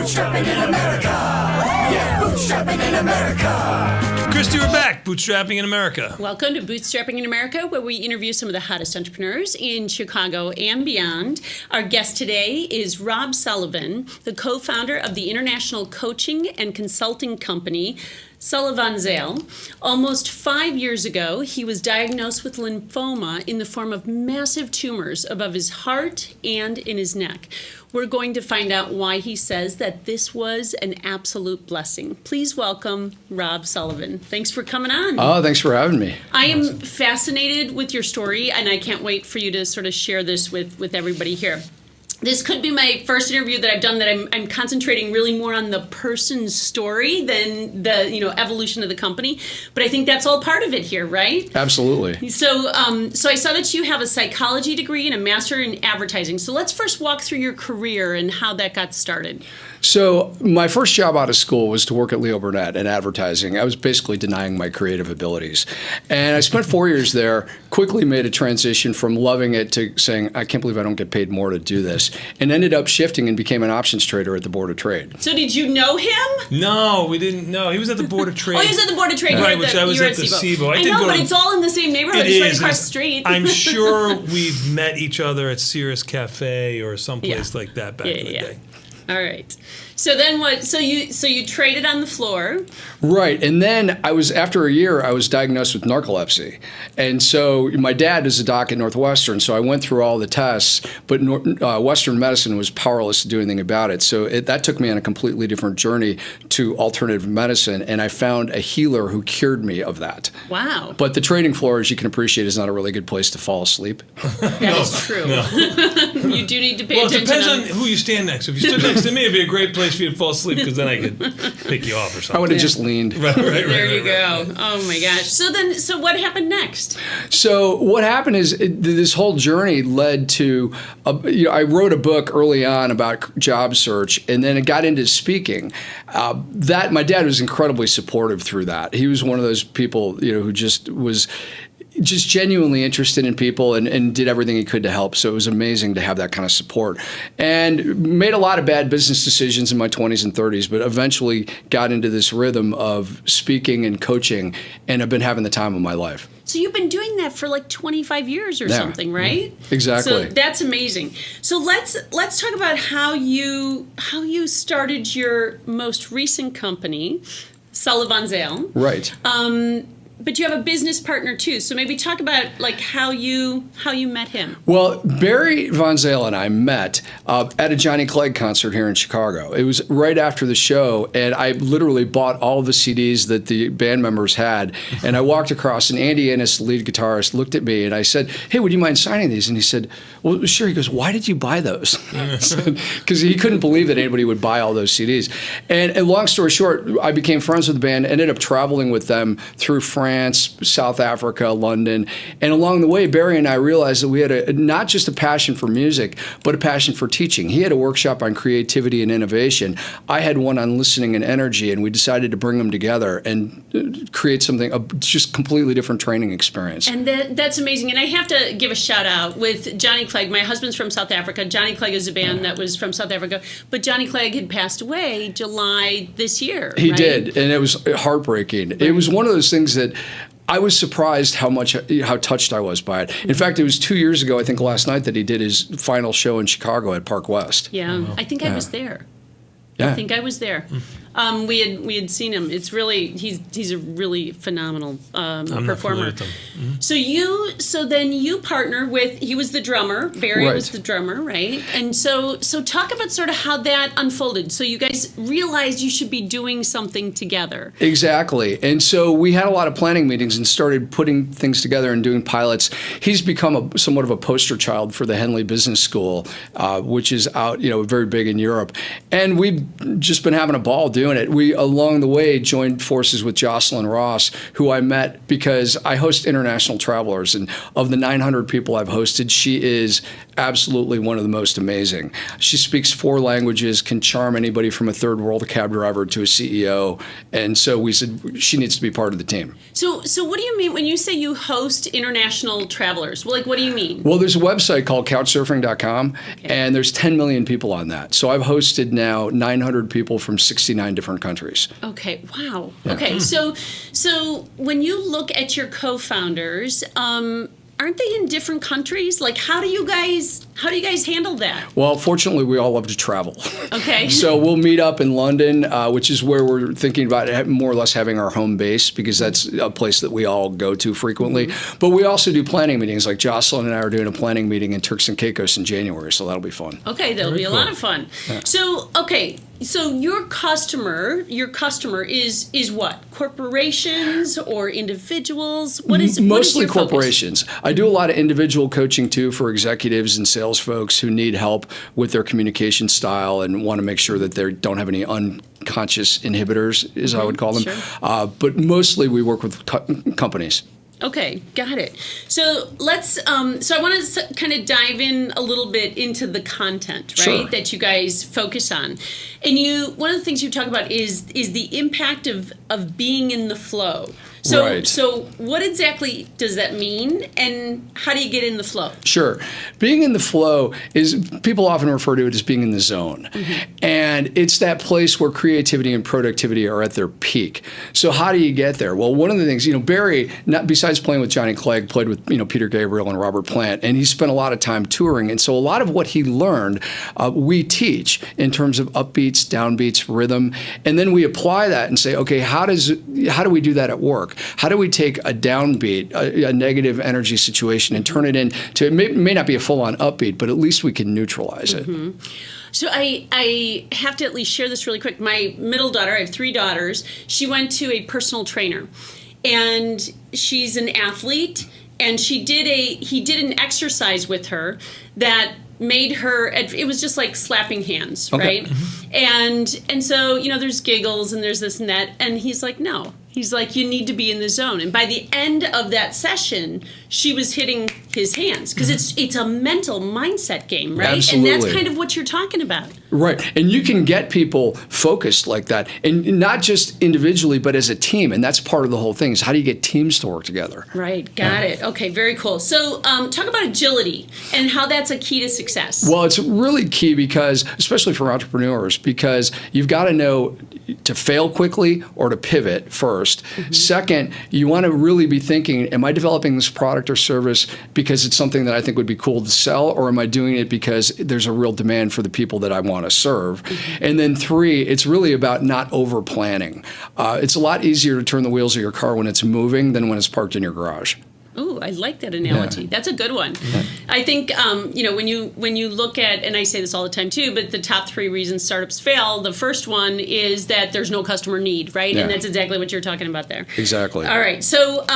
Bootstrapping in America. Yeah, bootstrapping in America. Christy, we're back. Bootstrapping in America. Welcome to Bootstrapping in America, where we interview some of the hottest entrepreneurs in Chicago and beyond. Our guest today is Rob Sullivan, the co-founder of the international coaching and consulting company SullivanZyl. Almost 5 years ago, he was diagnosed with lymphoma in the form of massive tumors above his heart and in his neck. We're going to find out why he says that this was an absolute blessing. Please welcome Rob Sullivan. Thanks for coming on. Oh, thanks for having me. I am fascinated with your story, and I can't wait for you to sort of share this with everybody here. This could be my first interview that I've done that I'm concentrating really more on the person's story than the evolution of the company. But I think that's all part of it here, right? Absolutely. So I saw that you have a psychology degree and a master in advertising. So let's first walk through your career and how that got started. So my first job out of school was to work at Leo Burnett in advertising. I was basically denying my creative abilities. And I spent 4 years there, quickly made a transition from loving it to saying, I can't believe I don't get paid more to do this, and ended up shifting and became an options trader at the Board of Trade. So did you know him? No, we didn't know. He was at the Board of Trade. Oh, he was at the Board of Trade. Right, which I was at the SIBO. I know, but it's all in the same neighborhood. It's right across the street. I'm sure we've met each other at Cirrus Cafe or someplace like that back in the day. All right. So then what? So you traded on the floor. Right. And then after a year, I was diagnosed with narcolepsy. And so my dad is a doc at Northwestern, so I went through all the tests, but Western medicine was powerless to do anything about it. So that took me on a completely different journey to alternative medicine, and I found a healer who cured me of that. Wow. But the trading floor, as you can appreciate, is not a really good place to fall asleep. That is true. No. You do need to pay attention. attention. Well, it depends on who you stand next to. If you stood next to me, it'd be a great place for you to fall asleep, because then I could pick you off or something. I would have just leaned. Right. There you go. Oh my gosh. So what happened next? So what happened is this whole journey led to, I wrote a book early on about job search, and then it got into speaking. My dad was incredibly supportive through that. He was one of those people, who just was just genuinely interested in people and did everything he could to help. So it was amazing to have that kind of support. And made a lot of bad business decisions in my 20s and 30s, but eventually got into this rhythm of speaking and coaching, and I've been having the time of my life. So you've been doing that for like 25 years or something, right? Exactly. So that's amazing. So let's talk about how you started your most recent company, SullivanZyl. Right. But you have a business partner too. So maybe talk about like how you met him. Well, Barry van Zyl and I met at a Johnny Clegg concert here in Chicago. It was right after the show, and I literally bought all the CDs that the band members had. And I walked across, and Andy Ennis, the lead guitarist, looked at me, and I said, "Hey, would you mind signing these?" And he said, "Well, sure." He goes, "Why did you buy those?" Because he couldn't believe that anybody would buy all those CDs. And long story short, I became friends with the band, ended up traveling with them through France, South Africa, London. And along the way, Barry and I realized that we had not just a passion for music, but a passion for teaching. He had a workshop on creativity and innovation. I had one on listening and energy, and we decided to bring them together and create something, a just completely different training experience. And that's amazing. And I have to give a shout out with Johnny Clegg. My husband's from South Africa. Johnny Clegg is a band that was from South Africa. But Johnny Clegg had passed away July this year. He did, and it was heartbreaking. Right. It was one of those things that I was surprised how touched I was by it. In fact, it was 2 years ago, I think last night, that he did his final show in Chicago at Park West. Yeah, I think I was there. Yeah. I think I was there. We had seen him. It's really he's a really phenomenal performer. Mm-hmm. So then you partner with, he was the drummer, Barry was the drummer, right? And so talk about sort of how that unfolded. So you guys realized you should be doing something together. Exactly. And so we had a lot of planning meetings and started putting things together and doing pilots. He's become somewhat of a poster child for the Henley Business School, which is out, very big in Europe. And we've just been having a ball doing it. We, along the way, joined forces with Jocelyn Ross, who I met because I host international travelers. And of the 900 people I've hosted, she is absolutely one of the most amazing. She speaks 4 languages, can charm anybody from a third world cab driver to a CEO. And so we said she needs to be part of the team. So what do you mean when you say you host international travelers? Well, like, what do you mean? Well, there's a website called couchsurfing.com, and there's 10 million people on that. So I've hosted now 900 people from 69 different countries. Okay. Wow. Yeah. Okay. So when you look at your co-founders, aren't they in different countries? Like, how do you guys handle that? Well, fortunately, we all love to travel. Okay. So we'll meet up in London, which is where we're thinking about more or less having our home base, because that's a place that we all go to frequently. Mm-hmm. But we also do planning meetings. Like Jocelyn and I are doing a planning meeting in Turks and Caicos in January, so that'll be fun. Okay, that'll be a lot of fun. Yeah. So your customer is what? Corporations or individuals? Mostly corporations. I do a lot of individual coaching too for executives and sales folks who need help with their communication style and want to make sure that they don't have any unconscious inhibitors, as I would call them. Sure. But mostly we work with companies. Okay, got it. So let's. So I want to kind of dive in a little bit into the content, right? Sure. That you guys focus on, and one of the things you talk about is the impact of being in the flow. So, right. So what exactly does that mean, and how do you get in the flow? Sure. Being in the flow is, people often refer to it as being in the zone. Mm-hmm. And it's that place where creativity and productivity are at their peak. So how do you get there? Well, one of the things, Barry, besides playing with Johnny Clegg, played with, Peter Gabriel and Robert Plant, and he spent a lot of time touring. And so a lot of what he learned, we teach in terms of upbeats, downbeats, rhythm. And then we apply that and say, okay, how do we do that at work? How do we take a downbeat, a negative energy situation, and turn it into, it may not be a full-on upbeat, but at least we can neutralize it. Mm-hmm. So I have to at least share this really quick. My middle daughter, I have 3 daughters, she went to a personal trainer, and she's an athlete, and he did an exercise with her that made her, it was just like slapping hands, okay. Right? Mm-hmm. And so, there's giggles and there's this and that, and he's like, no. He's like, you need to be in the zone. And by the end of that session, she was hitting his hands, because it's a mental mindset game, right? Absolutely. And that's kind of what you're talking about. Right. And you can get people focused like that, and not just individually, but as a team. And that's part of the whole thing, is how do you get teams to work together? Right. Got it. Okay. Very cool. So talk about agility and how that's a key to success. Well, it's really key, because, especially for entrepreneurs, because you've got to know to fail quickly or to pivot first. Mm-hmm. Second, you want to really be thinking, am I developing this product or service because it's something that I think would be cool to sell, or am I doing it because there's a real demand for the people that I want to serve? Mm-hmm. And then 3, it's really about not over planning. It's a lot easier to turn the wheels of your car when it's moving than when it's parked in your garage. Ooh, I like that analogy. Yeah. That's a good one. Yeah. I think when you look at, and I say this all the time too, but the top 3 reasons startups fail, the first one is that there's no customer need, right? Yeah. And that's exactly what you're talking about there. Exactly. All right. So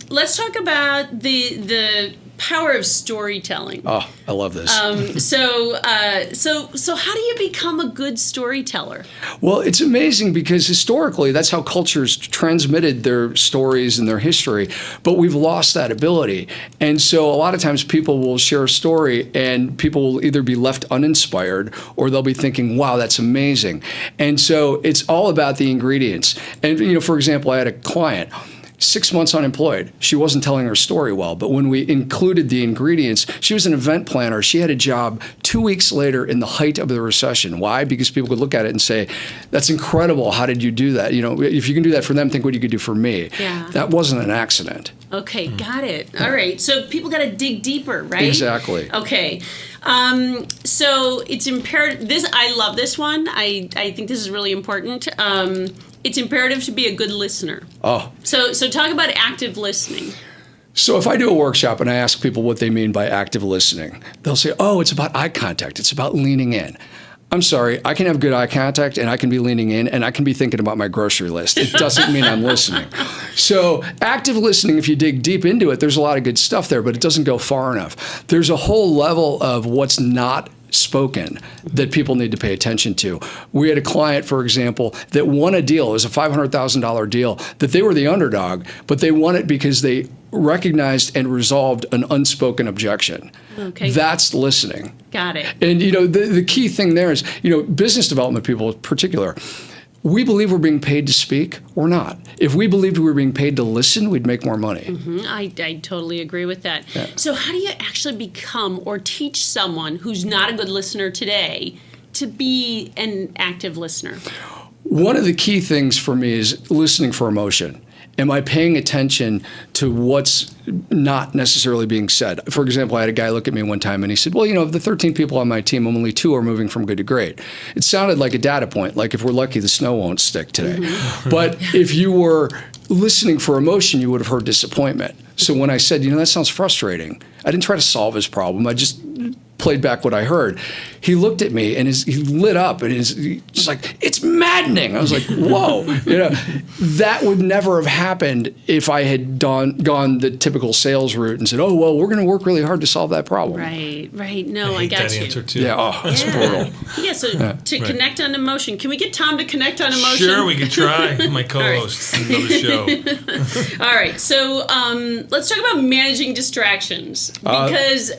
let's talk about the power of storytelling. Oh, I love this. So how do you become a good storyteller? Well, it's amazing, because historically that's how cultures transmitted their stories and their history, but we've lost that ability. And so a lot of times people will share a story and people will either be left uninspired, or they'll be thinking, wow, that's amazing. And so it's all about the ingredients. And, for example, I had a client, 6 months unemployed. She wasn't telling her story well, but when we included the ingredients, she was an event planner. She had a job 2 weeks later in the height of the recession. Why? Because people could look at it and say, that's incredible. How did you do that? If you can do that for them, think what you could do for me. Yeah. That wasn't an accident. Okay, got it. All right. So people got to dig deeper, right? Exactly. Okay. So it's imperative. I love this one. I think this is really important. It's imperative to be a good listener. Oh. So talk about active listening. So if I do a workshop and I ask people what they mean by active listening, they'll say, oh, it's about eye contact. It's about leaning in. I'm sorry, I can have good eye contact and I can be leaning in and I can be thinking about my grocery list. It doesn't mean I'm listening. So active listening, if you dig deep into it, there's a lot of good stuff there, but it doesn't go far enough. There's a whole level of what's not unspoken that people need to pay attention to. We had a client, for example, that won a deal. It was a $500,000 deal that they were the underdog, but they won it because they recognized and resolved an unspoken objection. Okay. That's listening. Got it. And, the key thing there is, business development people in particular, we believe we're being paid to speak or not. If we believed we were being paid to listen, we'd make more money. Mm-hmm. I totally agree with that. Yeah. So how do you actually become or teach someone who's not a good listener today to be an active listener? One of the key things for me is listening for emotion. Am I paying attention to what's not necessarily being said? For example, I had a guy look at me one time and he said, well, of the 13 people on my team, only 2 are moving from good to great. It sounded like a data point, like if we're lucky, the snow won't stick today. Mm-hmm. But if you were listening for emotion, you would have heard disappointment. So when I said, that sounds frustrating, I didn't try to solve his problem. I just played back what I heard. He looked at me and he lit up and he's just like, it's maddening. I was like, whoa. That would never have happened if I had gone the typical sales route and said, oh, well, we're going to work really hard to solve that problem. Right. No, I got that you. answer too. Yeah, it's brutal. Yeah, so to connect on emotion. Can we get Tom to connect on emotion? Sure, we could try. My co-host, another show. All right, so let's talk about managing distractions because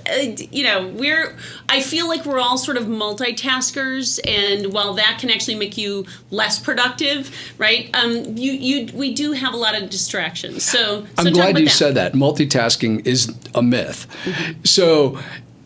I feel like we're all sort of multitaskers, and while that can actually make you less productive, right? We do have a lot of distractions. So I'm glad you said that. Multitasking is a myth. Mm-hmm. So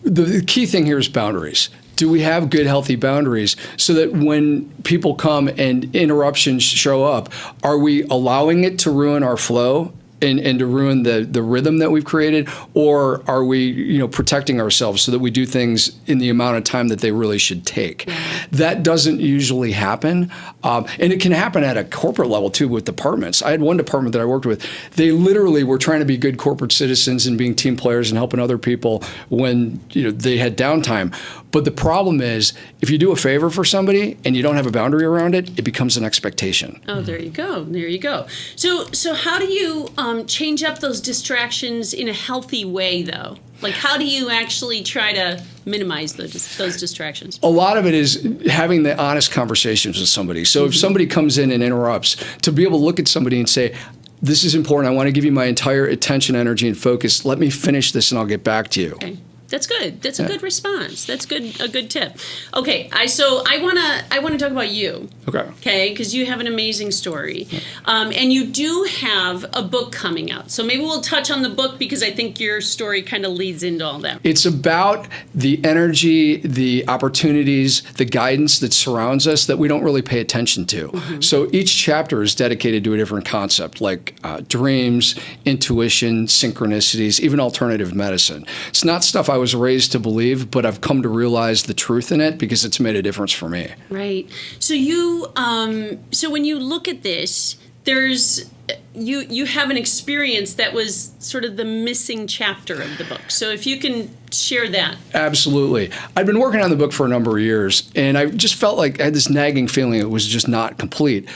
the key thing here is boundaries. Do we have good, healthy boundaries so that when people come and interruptions show up, are we allowing it to ruin our flow and to ruin the rhythm that we've created, or are we protecting ourselves so that we do things in the amount of time that they really should take? That doesn't usually happen, and it can happen at a corporate level too with departments. I had one department that I worked with. They literally were trying to be good corporate citizens and being team players and helping other people when they had downtime. But the problem is, if you do a favor for somebody and you don't have a boundary around it, it becomes an expectation. Oh, there you go. There you go. So how do you change up those distractions in a healthy way, though? Like, how do you actually try to minimize those distractions? A lot of it is having the honest conversations with somebody. So if somebody comes in and interrupts, to be able to look at somebody and say, this is important. I want to give you my entire attention, energy, and focus. Let me finish this and I'll get back to you. Okay. That's good. That's a good response. That's a good tip. Okay, I wanna talk about you. Okay, because you have an amazing story, and you do have a book coming out. So maybe we'll touch on the book because I think your story kind of leads into all that. It's about the energy, the opportunities, the guidance that surrounds us that we don't really pay attention to. Mm-hmm. So each chapter is dedicated to a different concept, like dreams, intuition, synchronicities, even alternative medicine. It's not stuff I was raised to believe, but I've come to realize the truth in it because it's made a difference for me. Right. So so when you look at this, you have an experience that was sort of the missing chapter of the book. So if you can share that. Absolutely. I'd been working on the book for a number of years, and I just felt like I had this nagging feeling it was just not complete.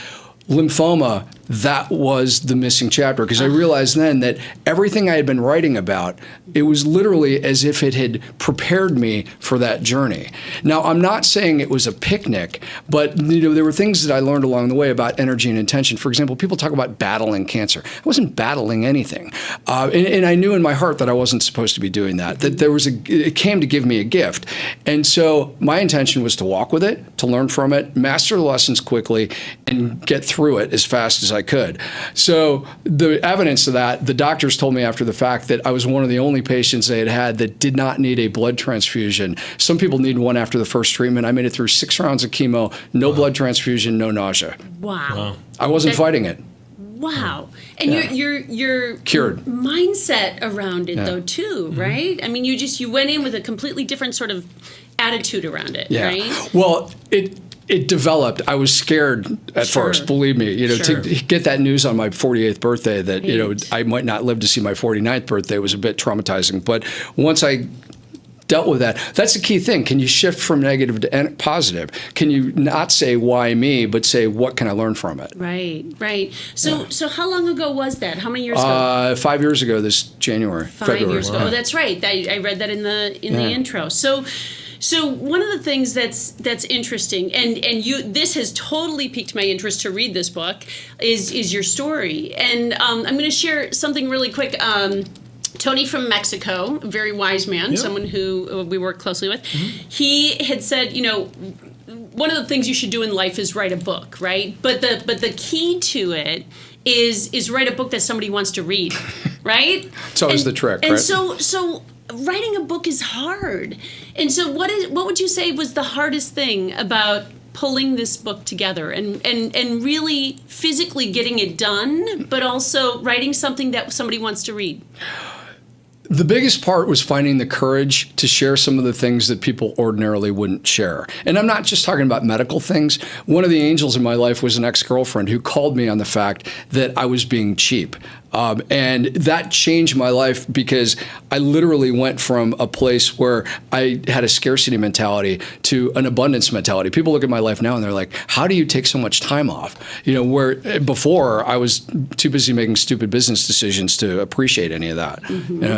Lymphoma, that was the missing chapter, because I realized then that everything I had been writing about, it was literally as if it had prepared me for that journey. Now, I'm not saying it was a picnic, but there were things that I learned along the way about energy and intention. For example, people talk about battling cancer. I wasn't battling anything. And I knew in my heart that I wasn't supposed to be doing that, that it came to give me a gift. And so my intention was to walk with it, to learn from it, master the lessons quickly, and get through it as fast as I could. So the evidence of that, the doctors told me after the fact that I was one of the only patients they had that did not need a blood transfusion. Some people need one after the first treatment. I made it through 6 rounds of chemo, no blood transfusion, no nausea. Wow. I wasn't fighting it. Wow. And your cured mindset around it though too, right? I mean, you went in with a completely different sort of attitude around it, right? Well, it developed. I was scared at first, believe me, to get that news on my 48th birthday that, I might not live to see my 49th birthday was a bit traumatizing. But once I dealt with that, that's the key thing. Can you shift from negative to positive? Can you not say why me, but say what can I learn from it? Right. So how long ago was that? How many years ago? 5 years ago this January. 5 years ago. Oh, that's right. I read that in the intro. So one of the things that's interesting, and this has totally piqued my interest to read this book, is your story. And I'm going to share something really quick. Tony from Mexico, a very wise man, someone who we work closely with, he had said, one of the things you should do in life is write a book, right? But the key to it is write a book that somebody wants to read, right? It's always the trick, and right? So writing a book is hard. And so what would you say was the hardest thing about pulling this book together and really physically getting it done, but also writing something that somebody wants to read? The biggest part was finding the courage to share some of the things that people ordinarily wouldn't share. And I'm not just talking about medical things. One of the angels in my life was an ex-girlfriend who called me on the fact that I was being cheap. And that changed my life because I literally went from a place where I had a scarcity mentality to an abundance mentality. People look at my life now and they're like, how do you take so much time off? Where before I was too busy making stupid business decisions to appreciate any of that.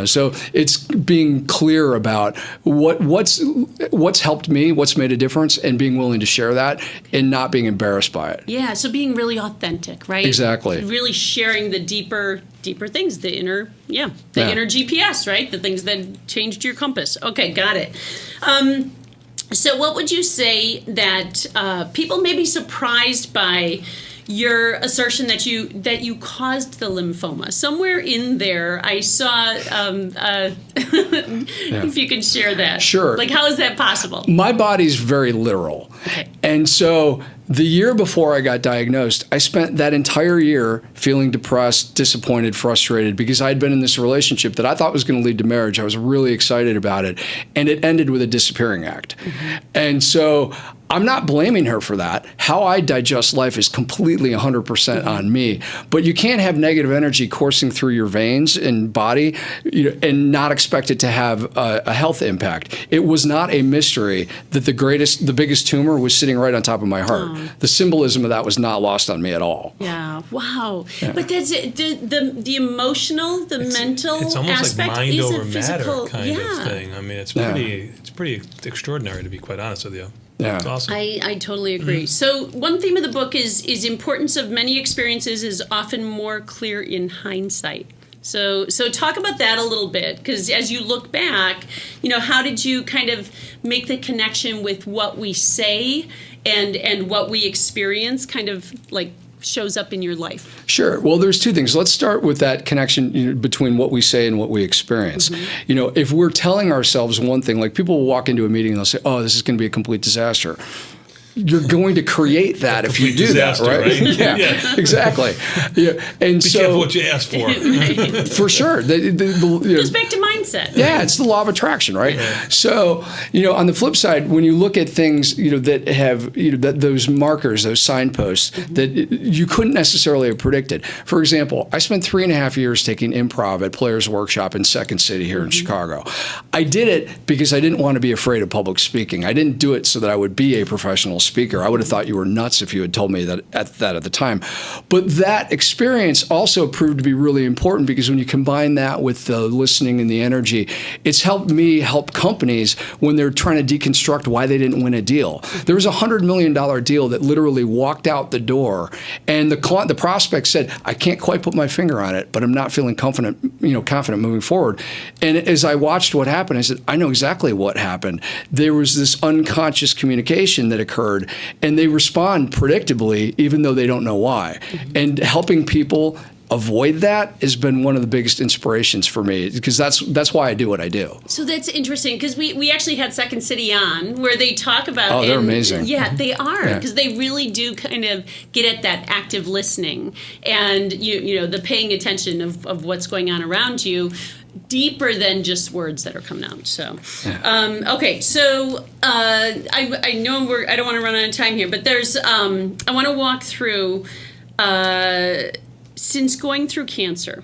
So it's being clear about what's helped me, what's made a difference, and being willing to share that and not being embarrassed by it. Yeah, so being really authentic, right? Exactly. Really sharing the deeper things, the inner GPS, right? The things that changed your compass. Okay, got it. So what would you say that people may be surprised by your assertion that you caused the lymphoma? Somewhere in there, I saw, if you can share that. Sure. Like, how is that possible? My body's very literal. Okay. And so the year before I got diagnosed, I spent that entire year feeling depressed, disappointed, frustrated, because I'd been in this relationship that I thought was going to lead to marriage. I was really excited about it. And it ended with a disappearing act. And so I'm not blaming her for that. How I digest life is completely 100% on me. But you can't have negative energy coursing through your veins and body and not expect it to have a health impact. It was not a mystery that the biggest tumor was sitting right on top of my heart. The symbolism of that was not lost on me at all. Yeah. Wow. Yeah. But that's the emotional, the mental it's almost aspect like mind is over a physical matter kind of thing. I mean, it's pretty extraordinary, to be quite honest with you. Yeah. It's awesome. I totally agree. So one theme of the book is importance of many experiences is often more clear in hindsight. So talk about that a little bit, because as you look back, how did you kind of make the connection with what we say and what we experience kind of like shows up in your life? Sure. Well, there's two things. Let's start with that connection between what we say and what we experience. If we're telling ourselves one thing, like people will walk into a meeting and they'll say, oh, this is going to be a complete disaster. You're going to create that if you do disaster, that, right? Yeah, exactly. Yeah, and be careful what you ask for. For sure. Goes back to mindset. Yeah, it's the law of attraction, right? Yeah. So, on the flip side, when you look at things, that have, those markers, those signposts that you couldn't necessarily have predicted. For example, I spent 3.5 years taking improv at Players Workshop in Second City here in Chicago. I did it because I didn't want to be afraid of public speaking. I didn't do it so that I would be a professional speaker. I would have thought you were nuts if you had told me that at the time. But that experience also proved to be really important, because when you combine that with the listening and the energy, it's helped me help companies when they're trying to deconstruct why they didn't win a deal. There was a $100 million deal that literally walked out the door, and the prospect said, I can't quite put my finger on it, but I'm not feeling confident moving forward. And as I watched what happened, I said, I know exactly what happened. There was this unconscious communication that occurred, and they respond predictably, even though they don't know why. And helping people avoid that has been one of the biggest inspirations for me, because that's why I do what I do. So that's interesting, because we actually had Second City on where they talk about... Oh, they're amazing. Yeah, they are, because they really do kind of get at that active listening and the paying attention of what's going on around you, deeper than just words that are coming out. So, okay. So I know I don't want to run out of time here, but there's I want to walk through since going through cancer.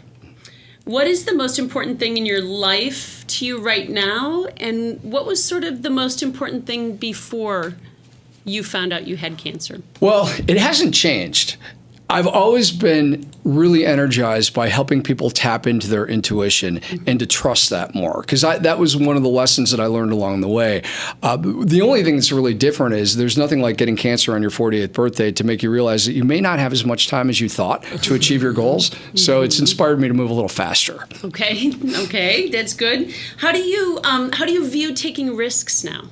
What is the most important thing in your life to you right now, and what was sort of the most important thing before you found out you had cancer? Well, it hasn't changed. I've always been really energized by helping people tap into their intuition and to trust that more, because that was one of the lessons that I learned along the way. The only thing that's really different is there's nothing like getting cancer on your 40th birthday to make you realize that you may not have as much time as you thought to achieve your goals. So it's inspired me to move a little faster. Okay, that's good. How do you view taking risks now?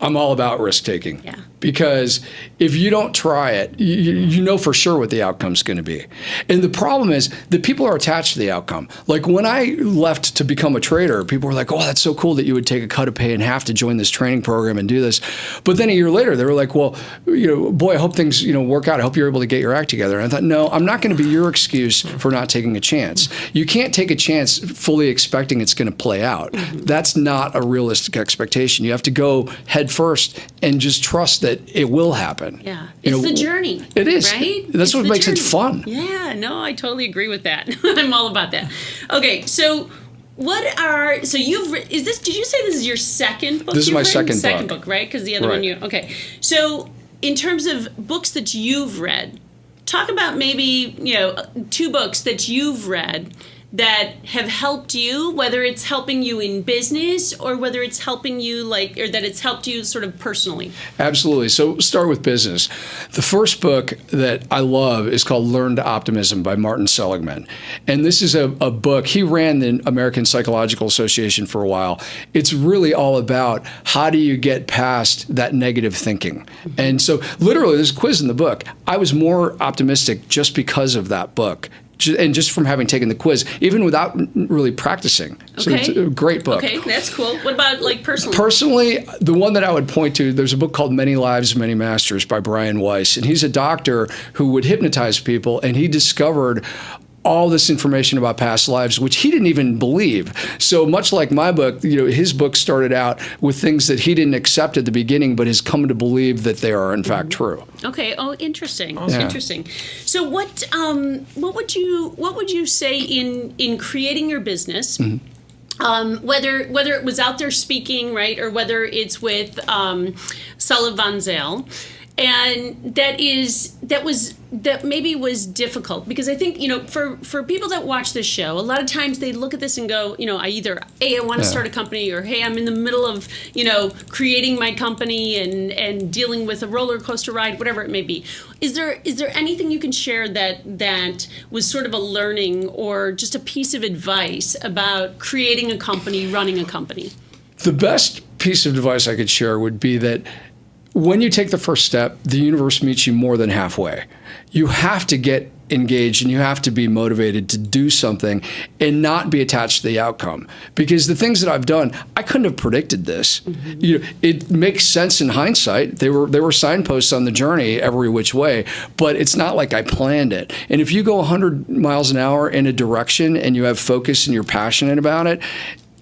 I'm all about risk taking. Yeah. Because if you don't try it, you know for sure what the outcome's going to be. And the problem is that people are attached to the outcome. Like when I left to become a trader, people were like, oh, that's so cool that you would take a cut of pay in half to join this training program and do this. But then a year later, they were like, well, boy, I hope things work out. I hope you're able to get your act together. And I thought, no, I'm not going to be your excuse for not taking a chance. You can't take a chance fully expecting it's going to play out. That's not a realistic expectation. You have to go head first and just trust that it will happen. Yeah. It's the journey. It is. Right? That's what makes it fun. Yeah, no, I totally agree with that. I'm all about that. Okay, so did you say this is your second book? This is my second book, right? Because the other one okay. So in terms of books that you've read, talk about maybe, 2 books that you've read that have helped you, whether it's helping you in business or whether it's helping you or that it's helped you sort of personally. Absolutely. So start with business. The first book that I love is called Learn to Optimism by Martin Seligman. And this is a book, he ran the American Psychological Association for a while. It's really all about how do you get past that negative thinking. And so literally there's a quiz in the book. I was more optimistic just because of that book. And just from having taken the quiz, even without really practicing. So it's a great book. Okay, that's cool. What about personally? Personally, the one that I would point to, there's a book called Many Lives, Many Masters by Brian Weiss. And he's a doctor who would hypnotize people, and he discovered all this information about past lives, which he didn't even believe. So much like my book, his book started out with things that he didn't accept at the beginning, but has come to believe that they are in fact true. Okay. Oh, interesting. Awesome. Interesting. So what would you say in creating your business? Whether it was out there speaking, right, or whether it's with SulliVanZyl, and that maybe was difficult, because I think for people that watch this show, a lot of times they look at this and go, I either I want to start a company, or hey, I'm in the middle of creating my company and dealing with a roller coaster ride, whatever it may be. Is there anything you can share that was sort of a learning or just a piece of advice about creating a company, running a company? The best piece of advice I could share would be that when you take the first step, the universe meets you more than halfway. You have to get engaged and you have to be motivated to do something and not be attached to the outcome. Because the things that I've done, I couldn't have predicted this. It makes sense in hindsight. They were signposts on the journey every which way, but it's not like I planned it. And if you go 100 miles an hour in a direction and you have focus and you're passionate about it,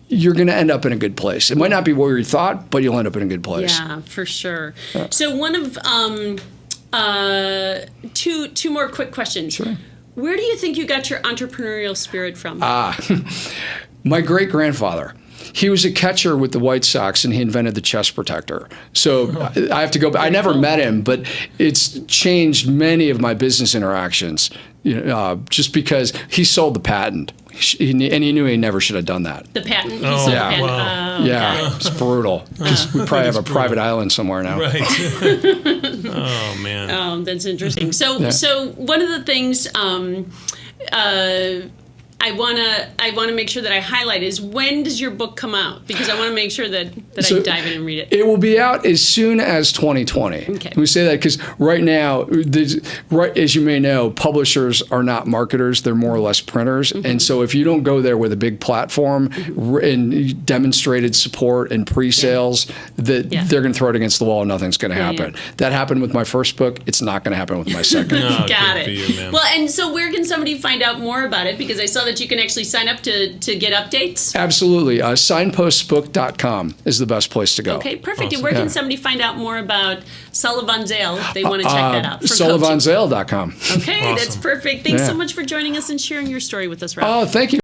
you're going to end up in a good place. It might not be where you thought, but you'll end up in a good place. Yeah, for sure. So one of two more quick questions. Sure. Where do you think you got your entrepreneurial spirit from? My great-grandfather. He was a catcher with the White Sox, and he invented the chest protector. So I have to go back. I never met him, but it's changed many of my business interactions, just because he sold the patent. And he knew he never should have done that. The patent? He Oh, sold yeah. the patent. Wow. Oh, Yeah, it's brutal. We probably have a private island somewhere now. Right. Oh, man. Oh, that's interesting. So one of the things I wanna make sure that I highlight is, when does your book come out? Because I want to make sure that I dive in and read it. It will be out as soon as 2020. Okay. We say that because right now, as you may know, publishers are not marketers; they're more or less printers. And so, if you don't go there with a big platform and demonstrated support and pre-sales, they're going to throw it against the wall and nothing's going to happen. That happened with my first book. It's not going to happen with my second. No, Got good it. for you, man. Well, and so where can somebody find out more about it? Because I saw that you can actually sign up to get updates. Absolutely. Signpostbook.com is the best place to go. Okay, perfect. Awesome. And where can somebody find out more about SullivanZyl if they want to check that out? SullivanZyl.com. Okay, Awesome. that's perfect. Thanks so much for joining us and sharing your story with us, Rob. Oh, thank you.